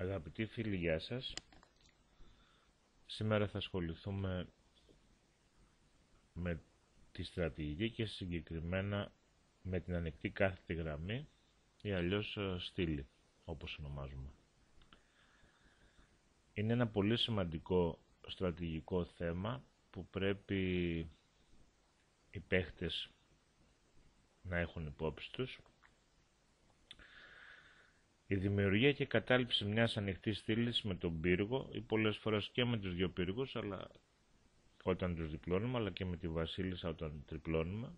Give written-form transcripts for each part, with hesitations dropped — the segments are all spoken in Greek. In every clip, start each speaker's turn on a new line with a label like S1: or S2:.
S1: Αγαπητοί φίλοι, γεια σας. Σήμερα θα ασχοληθούμε με τη στρατηγική και συγκεκριμένα με την ανοιχτή κάθετη γραμμή ή αλλιώς στήλη, όπως ονομάζουμε. Είναι ένα πολύ σημαντικό στρατηγικό θέμα που πρέπει οι παίχτες να έχουν υπόψη τους. Η δημιουργία και κατάληψη μιας ανοιχτής στήλης με τον πύργο ή πολλές φορές και με τους δύο πύργους, αλλά όταν τους διπλώνουμε, αλλά και με τη βασίλισσα όταν τριπλώνουμε,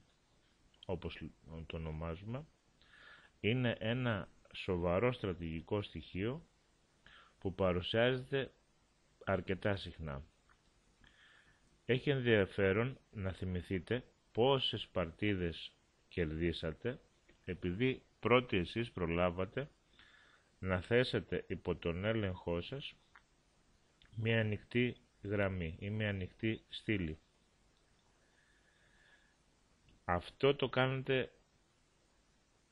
S1: όπως το ονομάζουμε, είναι ένα σοβαρό στρατηγικό στοιχείο που παρουσιάζεται αρκετά συχνά. Έχει ενδιαφέρον να θυμηθείτε πόσες παρτίδες κερδίσατε επειδή πρώτοι εσείς προλάβατε να θέσετε υπό τον έλεγχό σας μια ανοιχτή γραμμή ή μια ανοιχτή στήλη. Αυτό το κάνετε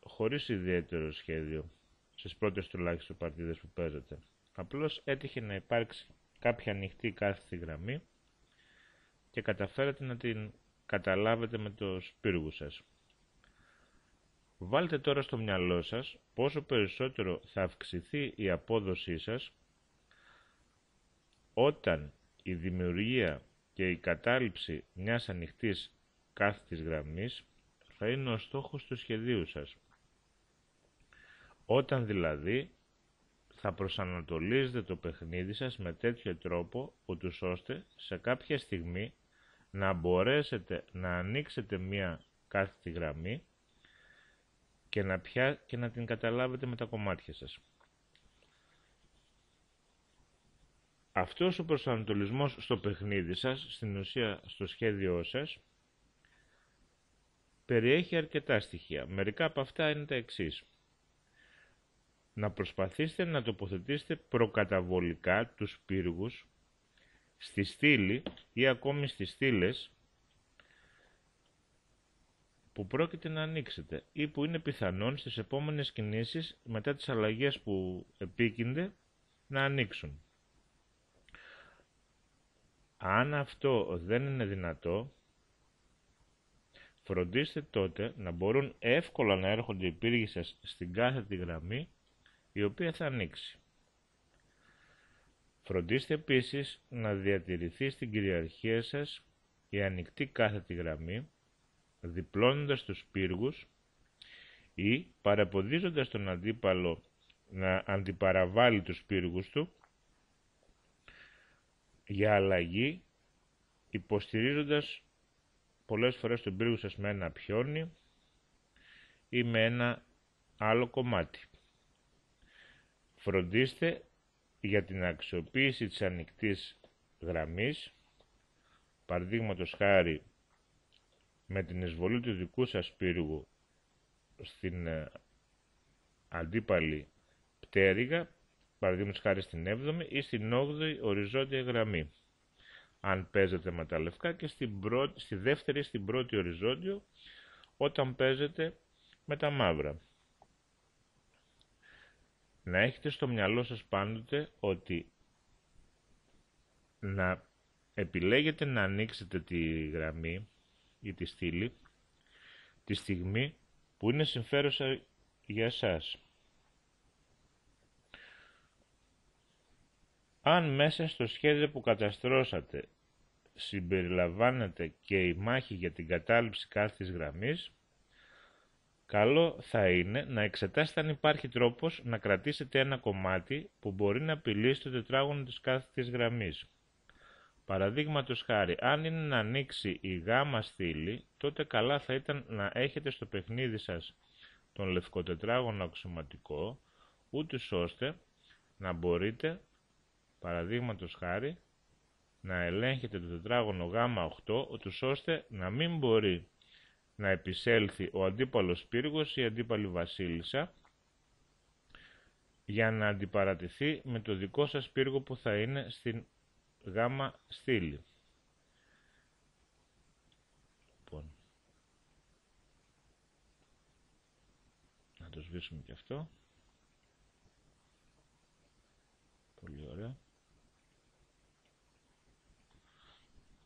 S1: χωρίς ιδιαίτερο σχέδιο στις πρώτες τουλάχιστον παρτίδες που παίζετε. Απλώς έτυχε να υπάρξει κάποια ανοιχτή κάθετη γραμμή και καταφέρατε να την καταλάβετε με το σπύργο σας. Βάλτε τώρα στο μυαλό σας πόσο περισσότερο θα αυξηθεί η απόδοσή σας όταν η δημιουργία και η κατάληψη μιας ανοιχτής κάθετης γραμμής θα είναι ο στόχος του σχεδίου σας. Όταν δηλαδή θα προσανατολίζετε το παιχνίδι σας με τέτοιο τρόπο ούτως ώστε σε κάποια στιγμή να μπορέσετε να ανοίξετε μια κάθετη γραμμή και να την καταλάβετε με τα κομμάτια σας. Αυτός ο προσανατολισμός στο παιχνίδι σας, στην ουσία στο σχέδιό σας, περιέχει αρκετά στοιχεία. Μερικά από αυτά είναι τα εξής. Να προσπαθήσετε να τοποθετήσετε προκαταβολικά τους πύργους στη στήλη ή ακόμη στις στήλες που πρόκειται να ανοίξετε ή που είναι πιθανόν στις επόμενες κινήσεις μετά τις αλλαγές που επίκυνται να ανοίξουν. Αν αυτό δεν είναι δυνατό, φροντίστε τότε να μπορούν εύκολα να έρχονται οι πύργοι σας στην κάθετη γραμμή η οποία θα ανοίξει. Φροντίστε επίσης να διατηρηθεί στην κυριαρχία σας η ανοιχτή κάθετη γραμμή, διπλώνοντας τους πύργους ή παραποδίζοντας τον αντίπαλο να αντιπαραβάλει τους πύργους του για αλλαγή, υποστηρίζοντας πολλές φορές τον πύργο σας με ένα πιόνι ή με ένα άλλο κομμάτι. Φροντίστε για την αξιοποίηση της ανοιχτής γραμμής, παραδείγματος χάρη με την εισβολή του δικού σας πύργου στην αντίπαλη πτέρυγα, παραδείγματος χάρη στην 7η ή στην 8η οριζόντια γραμμή. Αν παίζετε με τα λευκά και στη δεύτερη ή στην πρώτη οριζόντιο όταν παίζετε με τα μαύρα. Να έχετε στο μυαλό σας πάντοτε ότι να επιλέγετε να ανοίξετε τη γραμμή ή τη στήλη τη στιγμή που είναι συμφέρουσα για εσάς. Αν μέσα στο σχέδιο που καταστρώσατε συμπεριλαμβάνεται και η μάχη για την κατάληψη κάθετης γραμμής, καλό θα είναι να εξετάσετε αν υπάρχει τρόπος να κρατήσετε ένα κομμάτι που μπορεί να απειλήσει το τετράγωνο της κάθετης γραμμής. Παραδείγματος χάρη, αν είναι να ανοίξει η γάμα στήλη, τότε καλά θα ήταν να έχετε στο παιχνίδι σας τον λευκό τετράγωνο αξιωματικό, ούτως ώστε να μπορείτε, παραδείγματος χάρη, να ελέγχετε το τετράγωνο γάμα 8, ούτως ώστε να μην μπορεί να επισέλθει ο αντίπαλος πύργος ή αντίπαλη βασίλισσα για να αντιπαρατηθεί με το δικό σας πύργο που θα είναι στην γάμα στήλη. Λοιπόν, να το σβήσουμε και αυτό.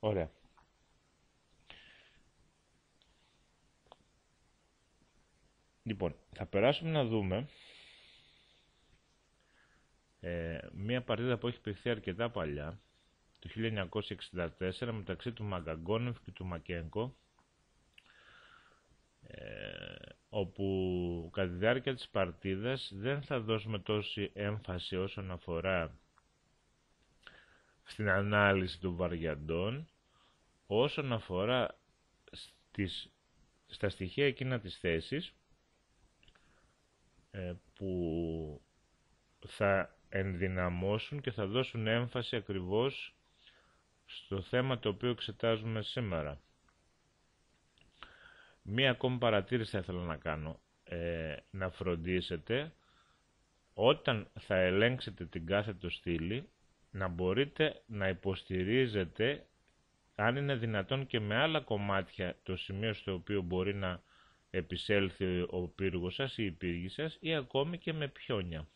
S1: Ωραία. Λοιπόν, θα περάσουμε να δούμε μία παρτίδα που έχει παιχθεί αρκετά παλιά, το 1964, μεταξύ του Μαγκαγκόνεφ και του Μακένκο, όπου κατά τη διάρκεια της παρτίδας δεν θα δώσουμε τόση έμφαση όσον αφορά στην ανάλυση των βαριαντών, όσον αφορά στα στοιχεία εκείνα της θέσης, που θα ενδυναμώσουν και θα δώσουν έμφαση ακριβώς στο θέμα το οποίο εξετάζουμε σήμερα. Μία ακόμη παρατήρηση θα ήθελα να κάνω. Να φροντίσετε όταν θα ελέγξετε την κάθετο στήλη να μπορείτε να υποστηρίζετε, αν είναι δυνατόν, και με άλλα κομμάτια το σημείο στο οποίο μπορεί να επισέλθει ο πύργος σας ή η πύργη σας, ή ακόμη και με πιόνια.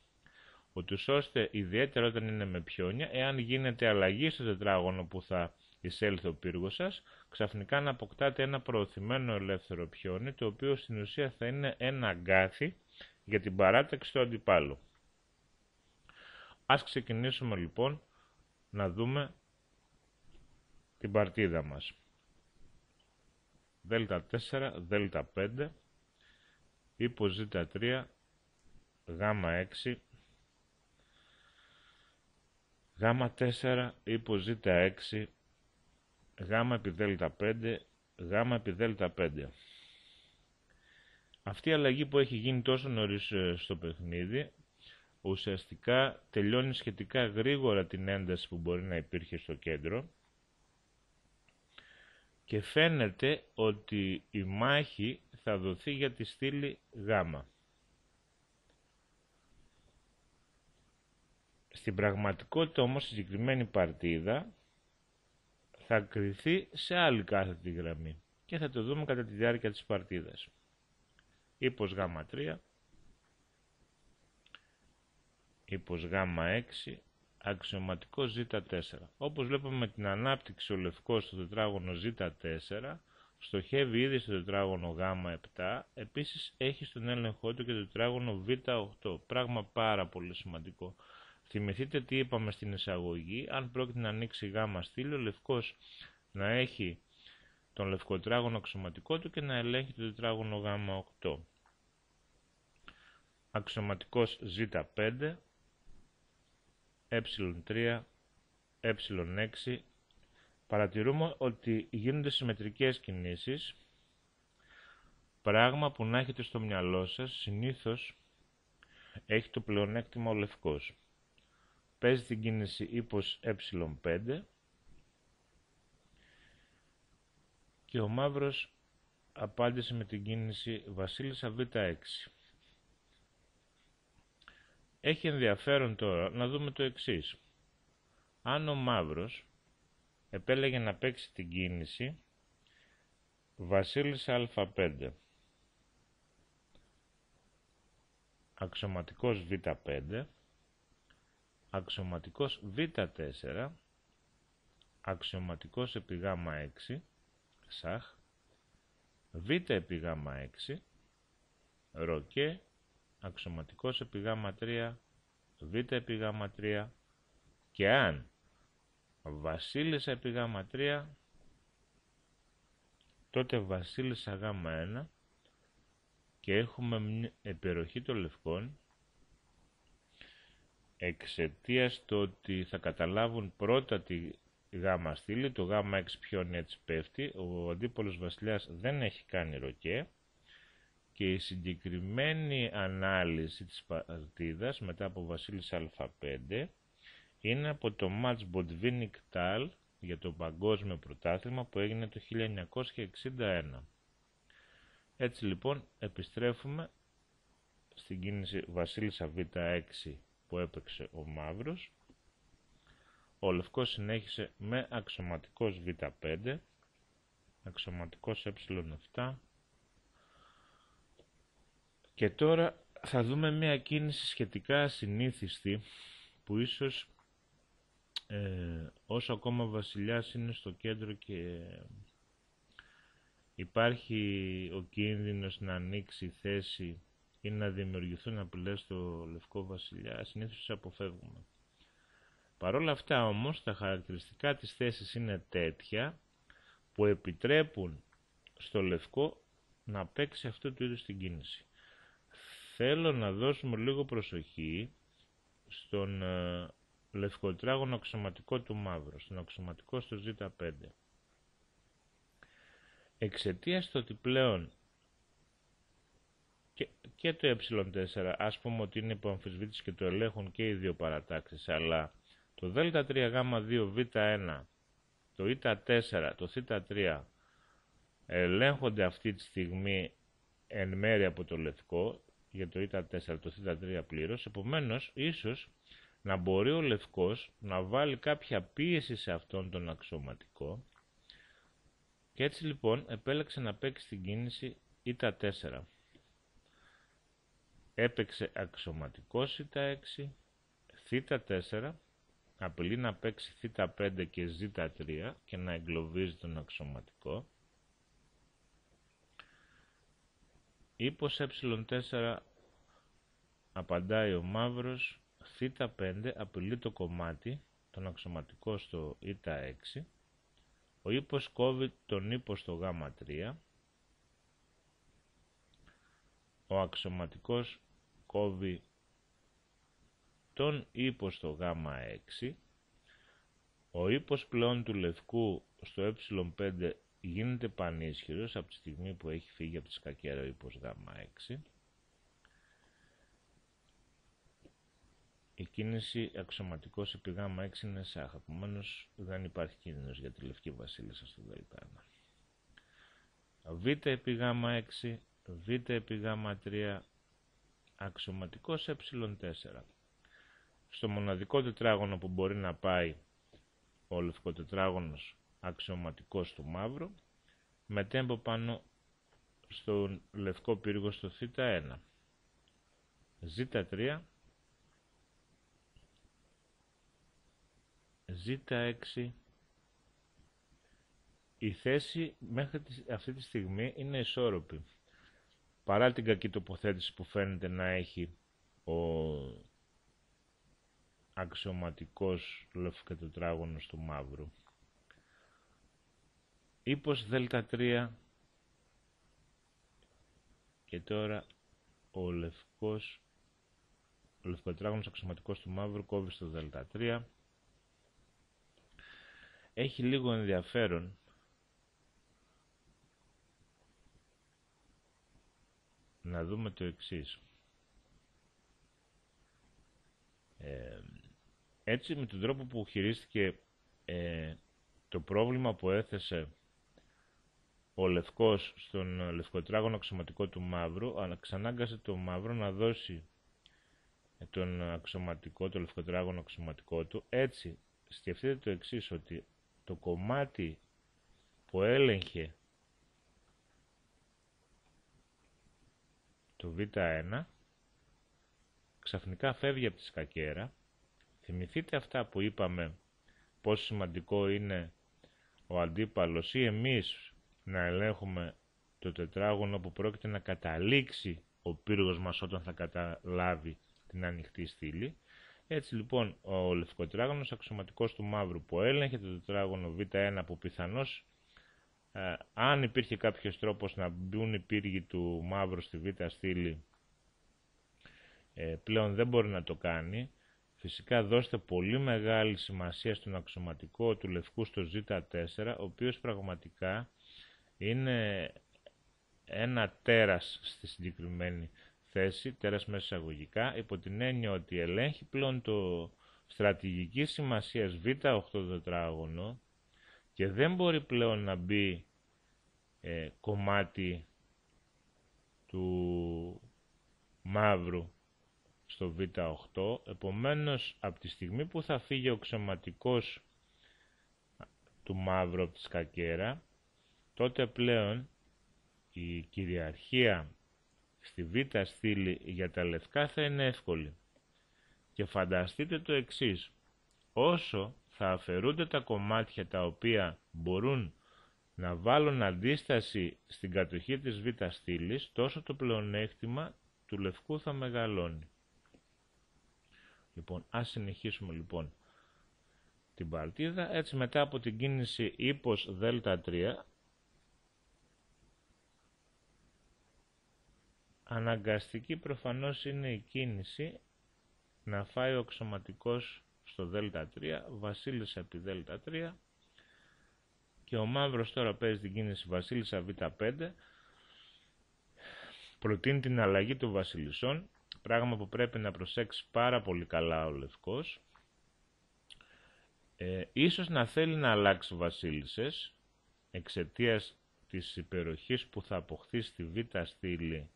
S1: Ούτως ώστε, ιδιαίτερα όταν είναι με πιόνια, εάν γίνεται αλλαγή στο τετράγωνο που θα εισέλθει ο πύργος σας, ξαφνικά να αποκτάτε ένα προωθημένο ελεύθερο πιόνι, το οποίο στην ουσία θα είναι ένα αγκάθι για την παράταξη του αντιπάλου. Ας ξεκινήσουμε λοιπόν να δούμε την παρτίδα μας. Δ4, Δ5, ύπο Ζ3, Γ6, Γ4, ύπο Ζ6, Γ επί Δ5, Γ επί Δ5. Αυτή η αλλαγή που έχει γίνει τόσο νωρίς στο παιχνίδι, ουσιαστικά τελειώνει σχετικά γρήγορα την ένταση που μπορεί να υπήρχε στο κέντρο και φαίνεται ότι η μάχη θα δοθεί για τη στήλη Γ. Στην πραγματικότητα όμως, η συγκεκριμένη παρτίδα θα κριθεί σε άλλη κάθετη γραμμή και θα το δούμε κατά τη διάρκεια της παρτίδας. Ύπος Γ3, ύπος Γ6, αξιωματικός Ζ4. Όπως βλέπουμε με την ανάπτυξη, ο λευκός στο τετράγωνο Ζ4 στοχεύει ήδη στο τετράγωνο Γ7, επίσης έχει στον έλεγχό του και το τετράγωνο Β8, πράγμα πάρα πολύ σημαντικό. Θυμηθείτε τι είπαμε στην εισαγωγή, αν πρόκειται να ανοίξει Γ στήλη, ο λευκός να έχει τον λευκοτράγωνο αξιωματικό του και να ελέγχει το τετράγωνο Γ8. Αξιωματικός Ζ5, ε3, ε6. Παρατηρούμε ότι γίνονται συμμετρικές κινήσεις, πράγμα που να έχετε στο μυαλό σας, συνήθως έχει το πλεονέκτημα ο λευκός. Παίζει την κίνηση ύπος ε5 και ο μαύρος απάντησε με την κίνηση βασίλισσα β6. Έχει ενδιαφέρον τώρα να δούμε το εξής. Αν ο μαύρος επέλεγε να παίξει την κίνηση βασίλισσα α5, αξιωματικός β5, αξιωματικός β4, αξιωματικός επί γ6, σαχ, β επί γ6, ροκέ, αξιωματικός επί γ3, β επί γ3 και αν βασίλισσα επί γ3, τότε βασίλισσα γ1 και έχουμε μια επιρροχή των λευκών εξαιτίας του ότι θα καταλάβουν πρώτα τη γ στήλη, το γ6 πιόνι έτσι πέφτει, ο αντίπολος βασιλιάς δεν έχει κάνει ροκέ και η συγκεκριμένη ανάλυση της παρτίδας μετά από βασίλισσα α5 είναι από το match Botvinnik-Tal για το παγκόσμιο πρωτάθλημα που έγινε το 1961. Έτσι λοιπόν επιστρέφουμε στην κίνηση βασίλισσα β6 που έπαιξε ο μαύρος. Ο λευκός συνέχισε με αξιωματικός β5, αξιωματικός ε7 και τώρα θα δούμε μια κίνηση σχετικά ασυνήθιστη που ίσως όσο ακόμα ο βασιλιάς είναι στο κέντρο και υπάρχει ο κίνδυνος να ανοίξει η θέση ή να δημιουργηθούν απειλές στο λευκό βασιλιά, συνήθως αποφεύγουμε. Παρ' όλα αυτά όμως, τα χαρακτηριστικά της θέσης είναι τέτοια που επιτρέπουν στο λευκό να παίξει αυτού του είδους την κίνηση. Θέλω να δώσουμε λίγο προσοχή στον λευκοτράγωνο αξιωματικό του μαύρου, στον αξιωματικό στο Z5. Εξαιτίας του ότι πλέον και το ε4, ας πούμε ότι είναι υπό αμφισβήτηση και το ελέγχουν και οι δύο παρατάξεις, αλλά το Δ3Γ2 Β1, το Ι4, το Θ3 ελέγχονται αυτή τη στιγμή εν μέρει από το λευκό, για το Ι4, το Θ3 πλήρως, επομένως ίσως να μπορεί ο λευκός να βάλει κάποια πίεση σε αυτόν τον αξιωματικό και έτσι λοιπόν επέλεξε να παίξει την κίνηση Ι4. Έπαιξε αξιωματικός Ι6, Θ4, απειλεί να παίξει Θ5 και Ζ3 και να εγκλωβίζει τον αξιωματικό. Ύπος ε4 απαντάει ο μαύρος, Θ5 απειλεί το κομμάτι, τον αξιωματικό στο Ι6. Ο ύπος κόβει τον ύπο στο Γ3. Ο αξιωματικός κόβει τον ύπο στο Γ6. Ο ύπος πλέον του λευκού στο ε5 γίνεται πανίσχυρος από τη στιγμή που έχει φύγει από τη σκακέρα ο ύπος Γ6. Η κίνηση αξιωματικός επί Γ6 είναι σάχα, επομένως δεν υπάρχει κίνδυνος για τη λευκή βασίλισσα στο Δ1. Β επί Γ6, Β επί Γ3, αξιωματικός ε4. Στο μοναδικό τετράγωνο που μπορεί να πάει ο λευκοτετράγωνος αξιωματικός του μαύρου, με τέμπο πάνω στον λευκό πύργο στο Θ1. Ζ3, Ζ6. Η θέση μέχρι αυτή τη στιγμή είναι ισόρροπη. Παρά την κακή τοποθέτηση που φαίνεται να έχει ο αξιωματικός λευκοτετράγωνος του μαύρου. Ύπος Δ3 και τώρα ο λευκοτετράγωνος αξιωματικός του μαύρου κόβει στο Δ3. Έχει λίγο ενδιαφέρον να δούμε το εξής. Έτσι, με τον τρόπο που χειρίστηκε το πρόβλημα που έθεσε ο λευκός στον λευκοτετράγωνο αξιωματικό του μαύρου, ξανάγκασε το μαύρο να δώσει τον αξιωματικό, το λευκοτετράγωνο αξιωματικό του. Έτσι, σκεφτείτε το εξής, ότι το κομμάτι που έλεγχε το Β1 ξαφνικά φεύγει από τη σκακέρα. Θυμηθείτε αυτά που είπαμε, πόσο σημαντικό είναι ο αντίπαλος ή εμείς να ελέγχουμε το τετράγωνο που πρόκειται να καταλήξει ο πύργος μας όταν θα καταλάβει την ανοιχτή στήλη. Έτσι λοιπόν ο λευκοτετράγωνος αξιωματικός του μαύρου που έλεγχε το τετράγωνο Β1 που πιθανώς αν υπήρχε κάποιος τρόπος να μπουν οι πύργοι του μαύρου στη Β στήλη πλέον δεν μπορεί να το κάνει. Φυσικά δώστε πολύ μεγάλη σημασία στον αξιωματικό του λευκού στο Ζ4, ο οποίος πραγματικά είναι ένα τέρας στη συγκεκριμένη θέση, τέρας μέσα εισαγωγικά, υπό την έννοια ότι ελέγχει πλέον το στρατηγική σημασίας Β8 τετράγωνο και δεν μπορεί πλέον να μπει κομμάτι του μαύρου στο Β8, επομένως από τη στιγμή που θα φύγει ο αξιωματικός του μαύρου από τη σκακέρα, τότε πλέον η κυριαρχία στη Β στήλη για τα λευκά θα είναι εύκολη. Και φανταστείτε το εξής, όσο θα αφαιρούνται τα κομμάτια τα οποία μπορούν να βάλουν αντίσταση στην κατοχή της β' στήλης, τόσο το πλεονέκτημα του λευκού θα μεγαλώνει. Λοιπόν, ας συνεχίσουμε λοιπόν την παρτίδα. Έτσι, μετά από την κίνηση ύπος δ3, αναγκαστική προφανώς είναι η κίνηση να φάει ο αξιωματικός στο δ3, βασίλισσα επί δ3, και ο μαύρος τώρα παίζει την κίνηση βασίλισσα β5, προτείνει την αλλαγή των βασιλισσών, πράγμα που πρέπει να προσέξει πάρα πολύ καλά ο λευκός. Ίσως να θέλει να αλλάξει βασίλισσες εξαιτίας της υπεροχής που θα αποκτήσει στη β' στήλη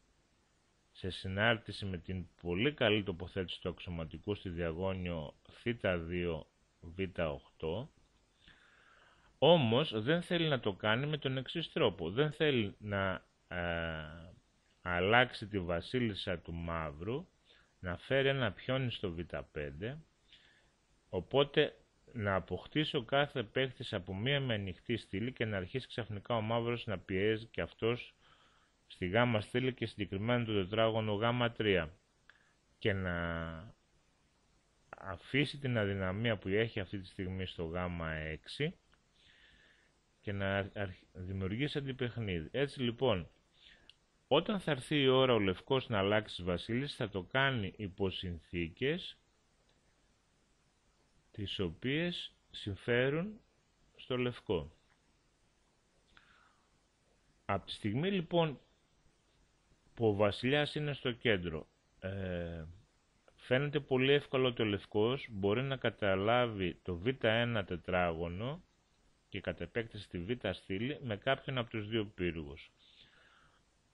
S1: σε συνάρτηση με την πολύ καλή τοποθέτηση του αξιωματικού στη διαγώνιο θ2 β8. Όμως δεν θέλει να το κάνει με τον εξής τρόπο. Δεν θέλει να αλλάξει τη βασίλισσα του μαύρου, να φέρει ένα πιόνι στο β5, οπότε να αποκτήσει ο κάθε παίκτης από μία με ανοιχτή στήλη και να αρχίσει ξαφνικά ο μαύρος να πιέζει και αυτός στη γ' στήλη και συγκεκριμένα το τετράγωνο γ3, και να αφήσει την αδυναμία που έχει αυτή τη στιγμή στο γ6 και να δημιουργήσει αντιπαιχνίδι. Έτσι λοιπόν, όταν θα έρθει η ώρα ο λευκός να αλλάξει τις βασίλισσες, θα το κάνει υπό συνθήκες τις οποίες συμφέρουν στο λευκό. Από τη στιγμή λοιπόν που ο βασιλιάς είναι στο κέντρο, φαίνεται πολύ εύκολο ότι ο λευκός μπορεί να καταλάβει το β1 τετράγωνο και κατ' επέκταση τη β' στήλη με κάποιον από τους δύο πύργους.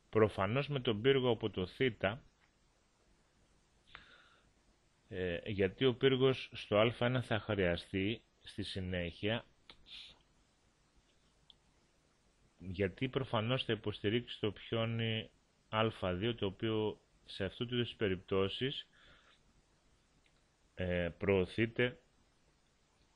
S1: Προφανώς με τον πύργο από το θ, γιατί ο πύργος στο α1 θα χρειαστεί στη συνέχεια, γιατί προφανώς θα υποστηρίξει το πιόνι α2, το οποίο σε αυτού του είδους περιπτώσεις προωθείται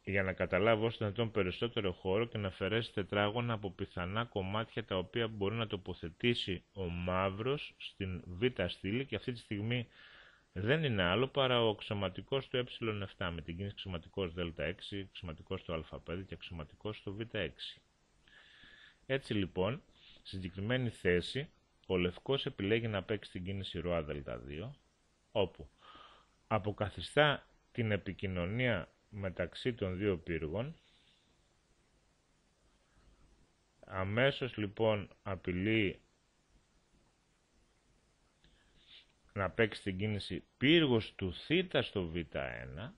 S1: για να καταλάβω όσο δυνατόν περισσότερο χώρο και να αφαιρέσει τετράγωνα από πιθανά κομμάτια τα οποία μπορεί να τοποθετήσει ο μαύρος στην β' στήλη, και αυτή τη στιγμή δεν είναι άλλο παρά ο αξιωματικός του ε7 με την κίνηση αξιωματικός δ6, αξιωματικός στο α5 και αξιωματικός στο β6. Έτσι λοιπόν, στη συγκεκριμένη θέση ο λευκός επιλέγει να παίξει την κίνηση ροά δ2, όπου αποκαθιστά την επικοινωνία μεταξύ των δύο πύργων. Αμέσως λοιπόν απειλεί να παίξει την κίνηση πύργος του θ στο β1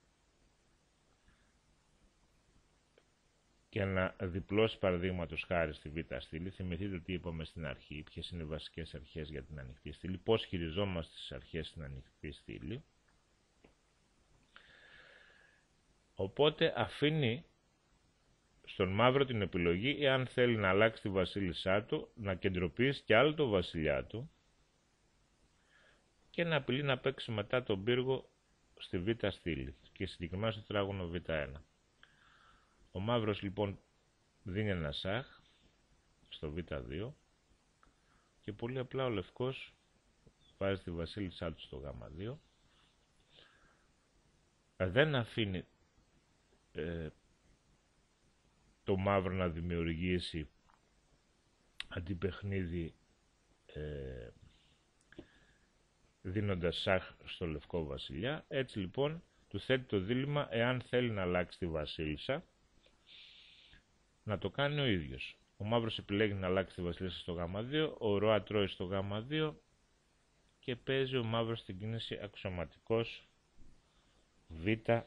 S1: και να διπλώσει παραδείγματος χάρη στη β' στήλη. Θυμηθείτε τι είπαμε στην αρχή, ποιες είναι οι βασικές αρχές για την ανοιχτή στήλη, πώς χειριζόμαστε τις αρχές στην ανοιχτή στήλη. Οπότε αφήνει στον μαύρο την επιλογή, εάν θέλει να αλλάξει τη βασίλισσά του, να κεντροποιήσει κι άλλο το βασιλιά του και να απειλεί να παίξει μετά τον πύργο στη β' στήλη και συγκεκριμένα στο τετράγωνο β1. Ο μαύρος λοιπόν δίνει ένα σαχ στο β2 και πολύ απλά ο λευκός βάζει τη βασίλισσά του στο γ2. Δεν αφήνει το μαύρο να δημιουργήσει αντιπαιχνίδι δίνοντας σαχ στο λευκό βασιλιά. Έτσι λοιπόν του θέτει το δίλημμα, εάν θέλει να αλλάξει τη βασίλισσα, να το κάνει ο ίδιος. Ο μαύρος επιλέγει να αλλάξει τη βασίλισσα στο γ2, ο ροά τρώει στο γ2 και παίζει ο μαύρος την κίνηση αξιωματικός β8.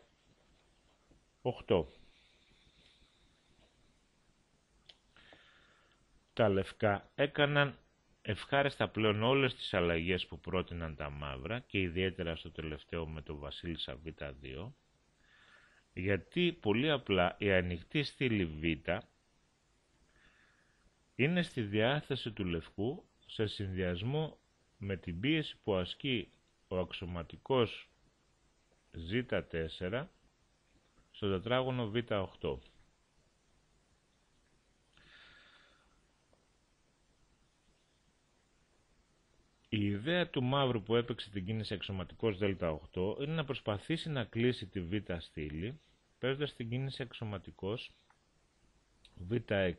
S1: Τα λευκά έκαναν ευχάριστα πλέον όλες τις αλλαγές που πρότειναν τα μαύρα και ιδιαίτερα στο τελευταίο με το βασίλισσα β2, γιατί πολύ απλά η ανοιχτή στήλη β είναι στη διάθεση του λευκού σε συνδυασμό με την πίεση που ασκεί ο αξιωματικός ζ4 στο τετράγωνο Β8. Η ιδέα του μαύρου που έπαιξε την κίνηση αξιωματικός Δ8 είναι να προσπαθήσει να κλείσει τη Β στήλη παίζοντας την κίνηση αξιωματικός Β6.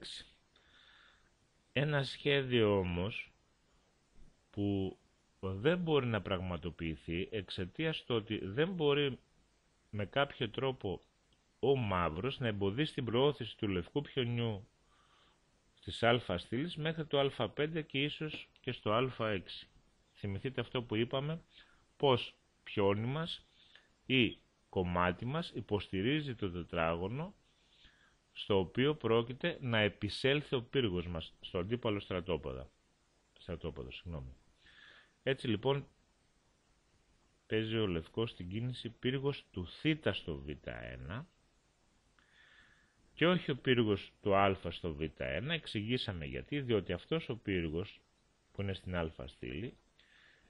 S1: Ένα σχέδιο όμως που δεν μπορεί να πραγματοποιηθεί εξαιτίας του ότι δεν μπορεί με κάποιο τρόπο ο μαύρος να εμποδίσει την προώθηση του λευκού πιονιού της α στήλης μέχρι το α5 και ίσως και στο α6. Θυμηθείτε αυτό που είπαμε, πως πιόνι μας ή κομμάτι μας υποστηρίζει το τετράγωνο στο οποίο πρόκειται να επισέλθει ο πύργος μας στο αντίπαλο στρατόπεδο. Έτσι λοιπόν παίζει ο λευκός την κίνηση πύργος του θ στο β1 και όχι ο πύργος του α στο β1. Εξηγήσαμε γιατί, διότι αυτός ο πύργος που είναι στην α στήλη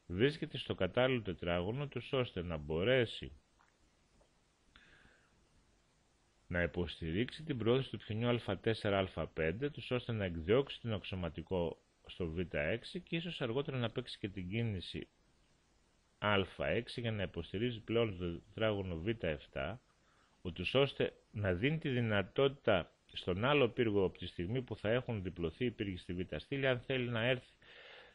S1: βρίσκεται στο κατάλληλο τετράγωνο τους ώστε να μπορέσει να υποστηρίξει την πρόθεση του πιονιού α4-α5 τους ώστε να εκδιώξει τον αξιωματικό στο β6 και ίσως αργότερα να παίξει και την κίνηση α6 για να υποστηρίζει πλέον το τετράγωνο β7 ούτως ώστε να δίνει τη δυνατότητα στον άλλο πύργο από τη στιγμή που θα έχουν διπλωθεί οι πύργοι στη β στήλη, αν θέλει να έρθει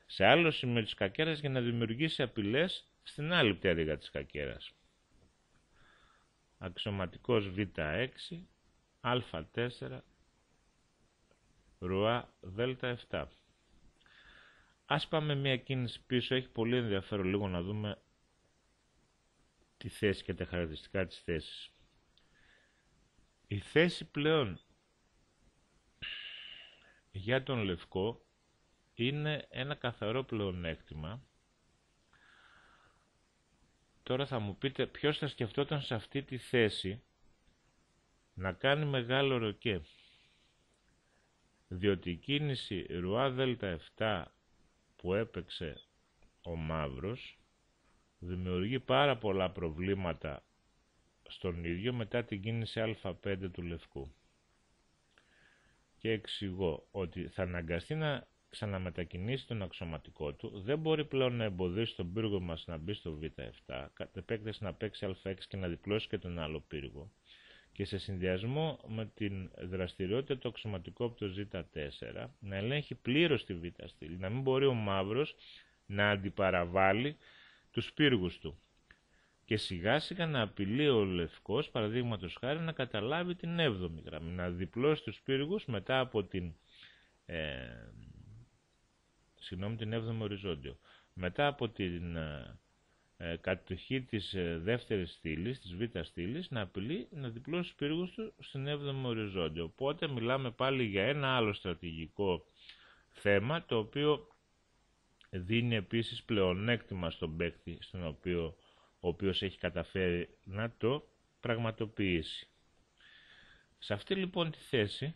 S1: σε άλλο σημείο της κακέρας για να δημιουργήσει απειλές στην άλλη πτέρυγα της κακέρας. Αξιωματικός β6, α4, ρουά δ7. Ας πάμε μια κίνηση πίσω, έχει πολύ ενδιαφέρον λίγο να δούμε τη θέση και τα χαρακτηριστικά της θέσης. Η θέση πλέον για τον λευκό είναι ένα καθαρό πλεονέκτημα. Τώρα θα μου πείτε ποιος θα σκεφτόταν σε αυτή τη θέση να κάνει μεγάλο ροκέ. Διότι η κίνηση ρουά δ7 που έπαιξε ο μαύρος δημιουργεί πάρα πολλά προβλήματα στον ίδιο μετά την κίνηση α5 του λευκού. Και εξηγώ ότι θα αναγκαστεί να ξαναμετακινήσει τον αξιωματικό του, δεν μπορεί πλέον να εμποδίσει τον πύργο μας να μπει στο β7, κατ' επέκταση να παίξει α6 και να διπλώσει και τον άλλο πύργο. Και σε συνδυασμό με την δραστηριότητα του αξιωματικού από το z4 να ελέγχει πλήρως τη β στήλη, να μην μπορεί ο μαύρος να αντιπαραβάλει τους πύργους του. Και σιγά σιγά να απειλεί ο λευκός, παραδείγματος χάρη, να καταλάβει την 7η γραμμή, να διπλώσει τους πύργους μετά από την την 7η οριζόντιο. Μετά από την κατοχή της δεύτερης στήλης, της β στήλης, να απειλεί να διπλώσει τους πύργους του στην 7η οριζόντιο. Οπότε μιλάμε πάλι για ένα άλλο στρατηγικό θέμα, το οποίο δίνει επίσης πλεονέκτημα στον παίκτη, ο οποίος έχει καταφέρει να το πραγματοποιήσει. Σε αυτή λοιπόν τη θέση,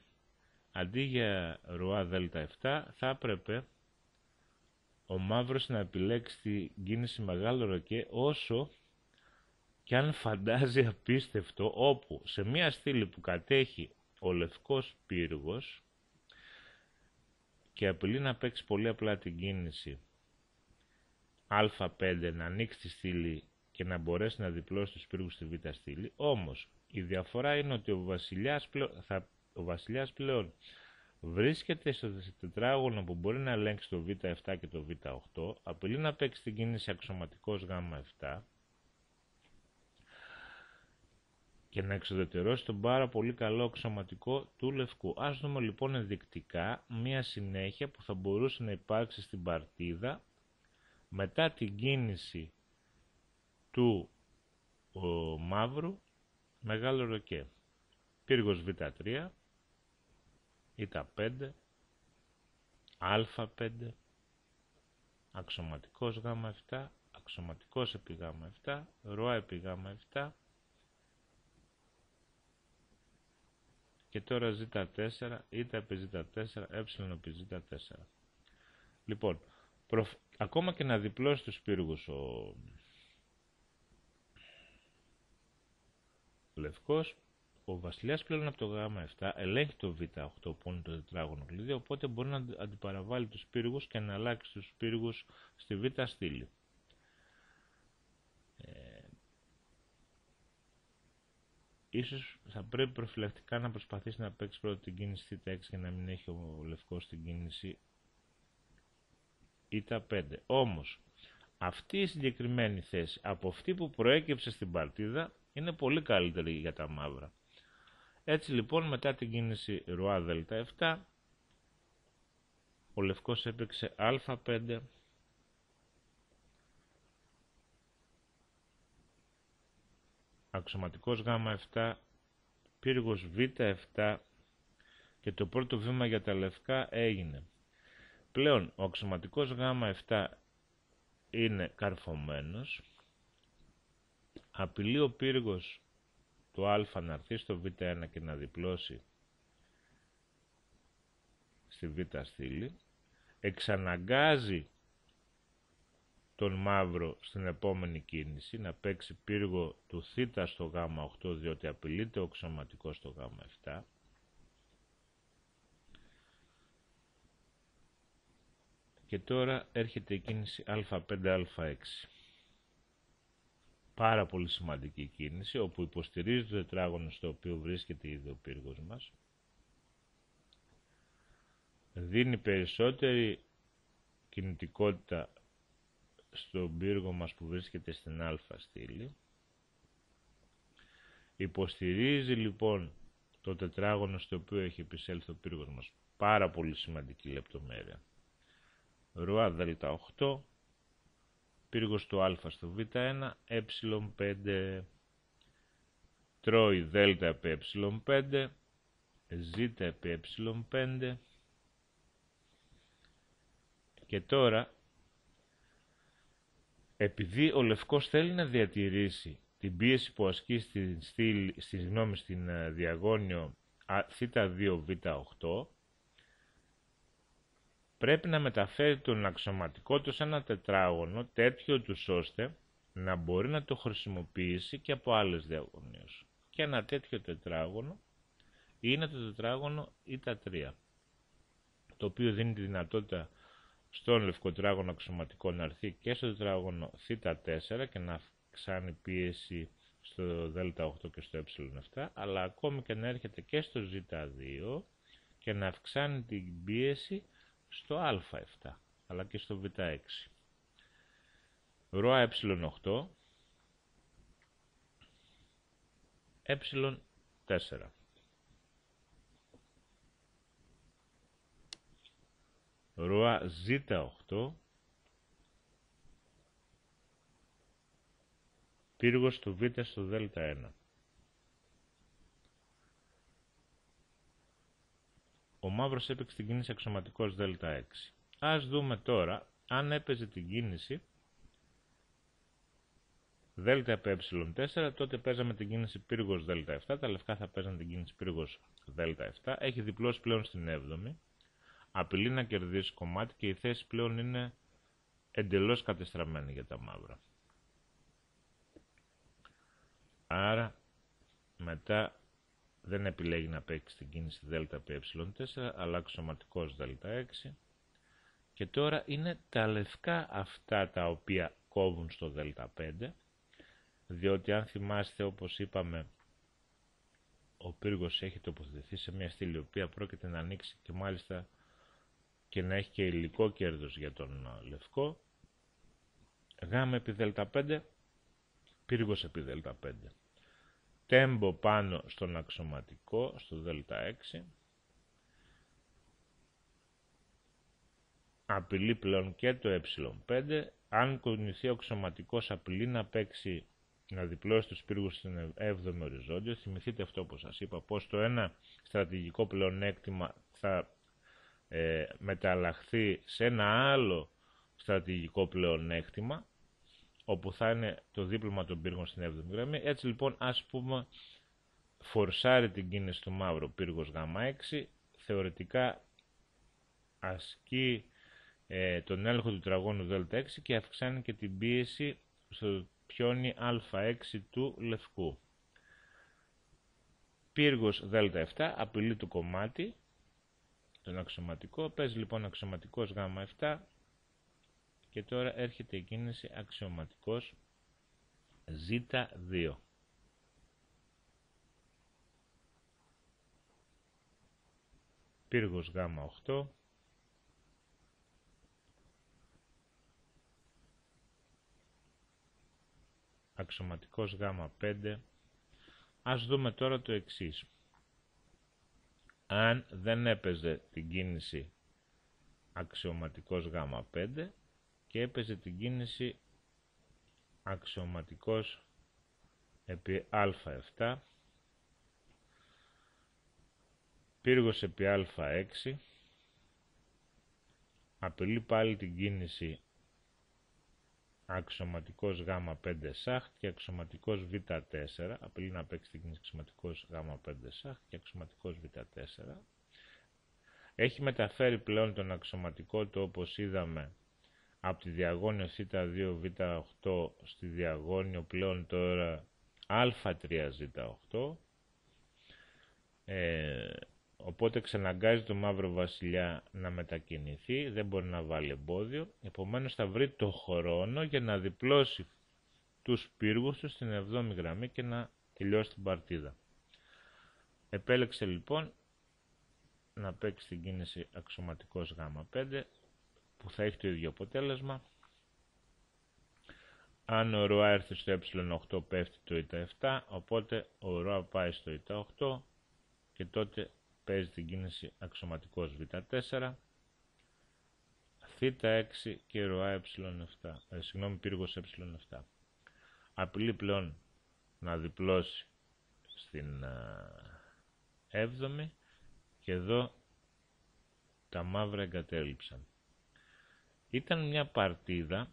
S1: αντί για ρουά δ7, θα έπρεπε ο μαύρος να επιλέξει την κίνηση μεγάλο ροκέ, όσο και αν φαντάζει απίστευτο, όπου σε μια στήλη που κατέχει ο λευκός πύργος και απειλεί να παίξει πολύ απλά την κίνηση α5, να ανοίξει τη στήλη και να μπορέσει να διπλώσει τους πύργους στη β στήλη. Όμως η διαφορά είναι ότι ο βασιλιάς πλέον βρίσκεται στο τετράγωνο που μπορεί να ελέγξει το β7 και το β8, απειλεί να παίξει την κίνηση αξιωματικός γ7 και να εξοδετερώσει τον πάρα πολύ καλό αξιωματικό του λευκού. Ας δούμε λοιπόν ενδεικτικά μία συνέχεια που θα μπορούσε να υπάρξει στην παρτίδα μετά την κίνηση του μαύρου μεγάλο ροκέ. Πύργος β3, β5, α5, αξιωματικός γ7, αξιωματικός επί γ7, ρουά επί γ7 και τώρα z4, ήτα επί z4, ε επί z4. Λοιπόν, ακόμα και να διπλώσει τους πύργους ο λευκός, ο βασιλιάς πλέον από το Γ7 ελέγχει το Β8 που είναι το τετράγωνο κλειδί, οπότε μπορεί να αντιπαραβάλει τους πύργους και να αλλάξει τους πύργους στη Β στήλη. Ίσως θα πρέπει προφυλακτικά να προσπαθήσει να παίξει πρώτα την κίνηση Θ6 και να μην έχει ο λευκός την κίνηση Υ5. Όμως, αυτή η συγκεκριμένη θέση από αυτή που προέκυψε στην παρτίδα είναι πολύ καλύτερη για τα μαύρα. Έτσι λοιπόν, μετά την κίνηση Ρουά Δ7, ο λευκός έπαιξε Α5, αξιωματικός Γ7, πύργος Β7 και το πρώτο βήμα για τα λευκά έγινε. Πλέον ο αξιωματικός Γ7 είναι καρφωμένος, απειλεί ο πύργος του Α να έρθει στο Β1 και να διπλώσει στη Β στήλη, εξαναγκάζει τον μαύρο στην επόμενη κίνηση να παίξει πύργο του Θ στο Γ8, διότι απειλείται ο αξιωματικός στο Γ7. Και τώρα έρχεται η κίνηση Α5-Α6. Πάρα πολύ σημαντική κίνηση, όπου υποστηρίζει το τετράγωνο στο οποίο βρίσκεται ήδη ο πύργος μας. Δίνει περισσότερη κινητικότητα στον πύργο μας που βρίσκεται στην Α στήλη. Υποστηρίζει λοιπόν το τετράγωνο στο οποίο έχει επισέλθει ο πύργος μας. Πάρα πολύ σημαντική λεπτομέρεια. Ρουά Δ8, πύργος του Α στο Β1, Ε5, τρώει Δ επί Ε5, Ζ επί Ε5 και τώρα, επειδή ο λευκός θέλει να διατηρήσει την πίεση που ασκεί στην διαγώνιο Θ2 Β8, πρέπει να μεταφέρει τον αξιωματικό του σε ένα τετράγωνο τέτοιο τους ώστε να μπορεί να το χρησιμοποιήσει και από άλλες διαγωνίες. Και ένα τέτοιο τετράγωνο είναι το τετράγωνο Υ3, το οποίο δίνει τη δυνατότητα στον λευκό τετράγωνο αξιωματικό να έρθει και στο τετράγωνο Θ4 και να αυξάνει πίεση στο Δ8 και στο Ε7, αλλά ακόμη και να έρχεται και στο Ζ2 και να αυξάνει την πίεση στο Α7, αλλά και στο Β6. Ρουά Ε8, Ε4. Ρουά Ζ8, πύργος του Β στο Δ1. Ο μαύρος έπαιξε την κίνηση αξιωματικός Δ6. Ας δούμε τώρα αν έπαιζε την κίνηση Δ επί Ε4, τότε παίζαμε την κίνηση πύργος Δ7, τα λευκά θα παίζαν την κίνηση πύργος Δ7. Έχει διπλώσει πλέον στην 7η, απειλεί να κερδίσει κομμάτι και η θέση πλέον είναι εντελώς κατεστραμμένη για τα μαύρα. Άρα μετά δεν επιλέγει να παίξει την κίνηση Δ επί Ε4, αλλά αξιωματικός Δ6. Και τώρα είναι τα λευκά αυτά τα οποία κόβουν στο Δ5, διότι αν θυμάστε, όπως είπαμε, ο πύργος έχει τοποθετηθεί σε μια στήλη η οποία πρόκειται να ανοίξει και μάλιστα και να έχει και υλικό κέρδος για τον λευκό. Γ επί Δ5, πύργος επί Δ5. Τέμπο πάνω στον αξιωματικό, στο Δ6. Απειλεί πλέον και το Ε5. Αν κουνηθεί ο αξιωματικός, απειλεί να παίξει, να διπλώσει τους πύργους στην 7η οριζόντιο. Θυμηθείτε αυτό που σας είπα, πως το ένα στρατηγικό πλεονέκτημα θα μεταλλαχθεί σε ένα άλλο στρατηγικό πλεονέκτημα, όπου θα είναι το δίπλωμα των πύργων στην 7η γραμμή. Έτσι λοιπόν, ας πούμε, φορσάρει την κίνηση του μαύρου πύργος Γ6, θεωρητικά ασκεί τον έλεγχο του τετραγώνου Δ6 και αυξάνει και την πίεση στο πιόνι Α6 του λευκού. Πύργος Δ7, απειλεί το κομμάτι, τον αξιωματικό. Παίζει λοιπόν αξιωματικός Γ7 και τώρα έρχεται η κίνηση αξιωματικός Ζ2. Πύργος Γ8. Αξιωματικός Γ5. Ας δούμε τώρα το εξής. Αν δεν έπαιζε την κίνηση αξιωματικός Γ5 και έπαιζε την κίνηση αξιωματικός επί Α7, πύργος επί Α6, απειλεί πάλι την κίνηση αξιωματικός Γ5 σάχ και αξιωματικός Β4, απειλεί να παίξει την κίνηση αξιωματικός Γ5 σάχ και αξιωματικός Β4. Έχει μεταφέρει πλέον τον αξιωματικό του, όπως είδαμε, από τη διαγώνιο Θ2 Β8 στη διαγώνιο πλέον τώρα Α3 Ζ8. Οπότε ξαναγκάζει το μαύρο βασιλιά να μετακινηθεί, δεν μπορεί να βάλει εμπόδιο, επομένως θα βρει το χρόνο για να διπλώσει τους πύργους του στην 7η γραμμή και να τελειώσει την παρτίδα. Επέλεξε λοιπόν να παίξει την κίνηση αξιωματικός Γ5 που θα έχει το ίδιο αποτέλεσμα. Αν ο ροά έρθει στο ε8 πέφτει το η7, οπότε ο ροά πάει στο η8 και τότε παίζει την κίνηση αξιωματικός Β4, Θ6 και ροά ε7, πύργος ε7. Απειλεί πλέον να διπλώσει στην 7η και εδώ τα μαύρα εγκατέλειψαν. Ήταν μια παρτίδα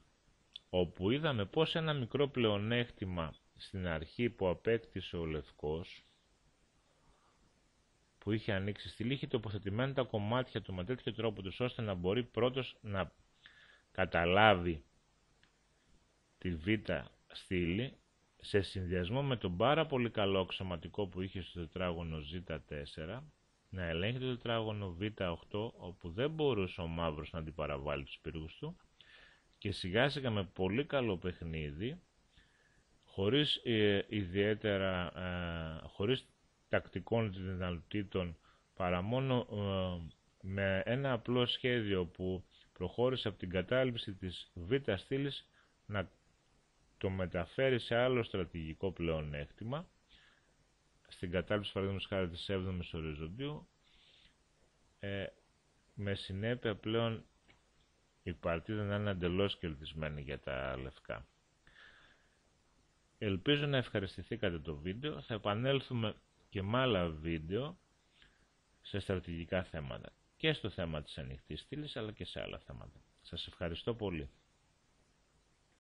S1: όπου είδαμε πως ένα μικρό πλεονέκτημα στην αρχή που απέκτησε ο Λευκός, που είχε ανοίξει στη λύχη, τοποθετημένα τα κομμάτια του με τέτοιο τρόπο τους ώστε να μπορεί πρώτος να καταλάβει τη β' στήλη σε συνδυασμό με τον πάρα πολύ καλό αξιωματικό που είχε στο τετράγωνο Ζ4, να ελέγχει το τετράγωνο Β8 όπου δεν μπορούσε ο μαύρος να αντιπαραβάλει τους πύργους του και σιγά σιγά με πολύ καλό παιχνίδι, χωρίς χωρίς τακτικών δυνατοτήτων, παρά μόνο με ένα απλό σχέδιο που προχώρησε από την κατάληψη της β' στήλης να το μεταφέρει σε άλλο στρατηγικό πλεονέκτημα, στην κατάληψη παραδείγματος χάρη της 7ης οριζοντίου, με συνέπεια πλέον η παρτίδα να είναι εντελώς κερδισμένη για τα λευκά. Ελπίζω να ευχαριστηθήκατε το βίντεο. Θα επανέλθουμε και με άλλα βίντεο σε στρατηγικά θέματα και στο θέμα της ανοιχτής στήλης αλλά και σε άλλα θέματα. Σας ευχαριστώ πολύ.